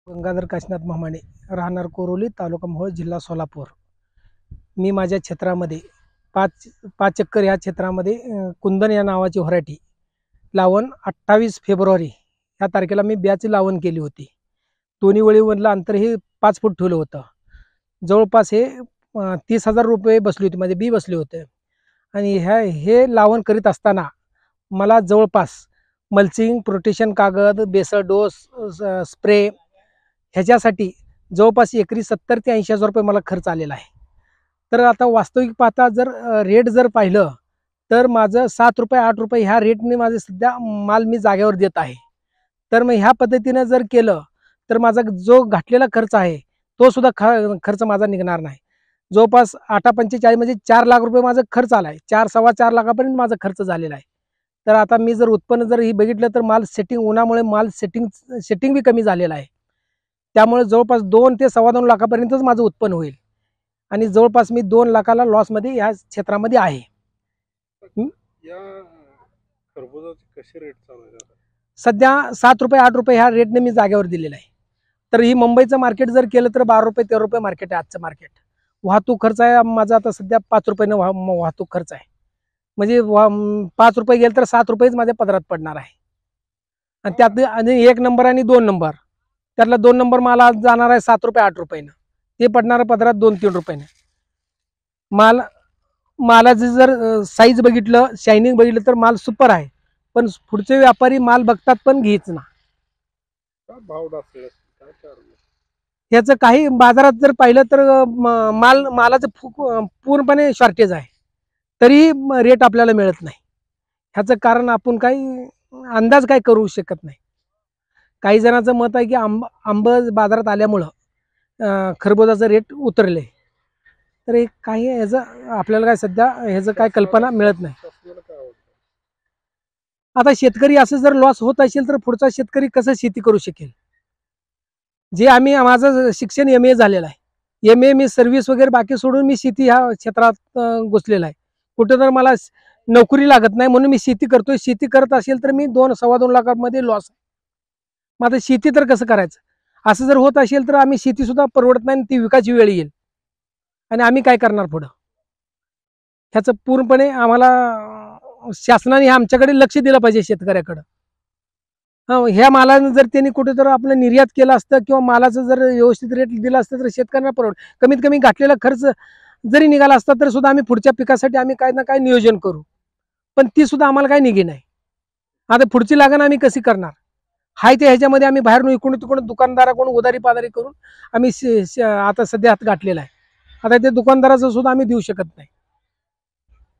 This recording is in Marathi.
गंगाधर काशीनाथ मामाणे, राहणार कोरोली, तालुका मोहोळ, जिल्हा सोलापूर. मी माझ्या क्षेत्रामध्ये पाच एकर या क्षेत्रामध्ये कुंदन या नावाची व्हरायटी लावण 28 फेब्रुवारी ह्या तारखेला मी बियाची लावण केली होती. दोन्ही वळीमधलं अंतर हे 5 फूट ठेवलं होतं. जवळपास हे 30,000 रुपये बसली होती, माझे बी बसले होते. आणि हे लावण करीत असताना मला जवळपास मल्चिंग, प्रोटेक्शन कागद, बेसल डोस, स्प्रे ह्याच्यासाठी जवळपास एकरी 70 ते 80,000 रुपये मला खर्च आलेला आहे. तर आता वास्तविक पाहता जर रेट जर पाहिलं तर माझं 7 रुपये 8 रुपये ह्या रेटने माझे सध्या माल मी जागेवर देत आहे. तर मग ह्या पद्धतीने जर केलं तर माझा जो घातलेला खर्च आहे तो सुद्धा खर्च माझा निघणार नाही. जवळपास 8-45 म्हणजे 4 लाख रुपये माझा खर्च आला आहे. 4-4.25 लाखापर्यंत माझा खर्च झालेला आहे. तर आता मी जर उत्पन्न जर ही बघितलं तर माल सेटिंग उन्हामुळे माल सेटिंग बी कमी झालेला आहे. त्यामुळे जवळपास 2 ते 2.25 लाखापर्यंतच माझं उत्पन्न होईल आणि जवळपास मी 2 लाखाला लॉसमध्ये या क्षेत्रामध्ये आहे. या खरबुजाचे कसे रेट चालू आहेत? सध्या 7 रुपये 8 रुपये ह्या रेटने मी जागेवर दिलेला आहे. तर ही मुंबईचं मार्केट जर केलं तर 12 रुपये 13 रुपये मार्केट आहे आजचं मार्केट. वाहतूक खर्च आहे माझा आता सध्या 5 रुपयानं वाहतूक खर्च आहे. म्हणजे 5 रुपये गेले तर 7 रुपयेच माझ्या पदरात पडणार आहे. आणि त्यात आणि 1 नंबर आणि 2 नंबर त्यातला 2 नंबर मला जाणार आहे 7 रुपये 8 रुपयानं. ते पडणार पदरात 2-3 रुपयानं. मालाचं जर साईज बघितलं, शायनिंग बघितलं तर माल सुपर आहे. पण पुढचे व्यापारी माल बघतात पण घेच ना. ह्याचं काही बाजारात जर पाहिलं तर मालाचं पूर्णपणे शॉर्टेज आहे, तरी रेट आपल्याला मिळत नाही. ह्याचं कारण आपण काही अंदाज काय करू शकत नाही. काही जणांचं मत आहे की आंब बाजारात आल्यामुळं खरबुजाचं रेट उतरले. तर हे काही ह्याचं आपल्याला काय सध्या ह्याचं काय कल्पना मिळत नाही. आता शेतकरी असं जर लॉस होत असेल तर पुढचा शेतकरी कसं शेती करू शकेल? जे माझं शिक्षण MA झालेलं आहे. MA मी सर्व्हिस वगैरे बाकी सोडून मी शेती ह्या क्षेत्रात घुसलेला आहे. कुठं तर मला नोकरी लागत नाही म्हणून मी शेती करतोय. शेती करत असेल तर मी 2-2.25 लाखामध्ये लॉस आहे. मग आता शेती तर कसं करायचं? असं जर होत असेल तर आम्ही शेती सुद्धा परवडत नाही, ती विकायची वेळ येईल आणि आम्ही काय करणार पुढं? ह्याचं पूर्णपणे आम्हाला शासनाने आमच्याकडे लक्ष दिलं पाहिजे शेतकऱ्याकडं. ह्या मालानं जर त्यांनी कुठे तर आपलं निर्यात केलं असतं किंवा मालाचं जर व्यवस्थित रेट दिला असतं तर शेतकऱ्यांना परवड. कमीत कमी घातलेला खर्च जरी निघाला असता तर सुद्धा आम्ही पुढच्या पिकासाठी आम्ही काय ना काय नियोजन करू. पण ती सुद्धा आम्हाला काय निघे नाही. आता पुढची लागण आम्ही कशी करणार? हाय ते ह्याच्यामध्ये आम्ही बाहेरून इकडून तिकडून दुकानदाराकडून उधारी पाधारी करून आम्ही आता सध्या हात गाठलेला आहे. आता ते दुकानदाराचं सुद्धा आम्ही देऊ शकत नाही.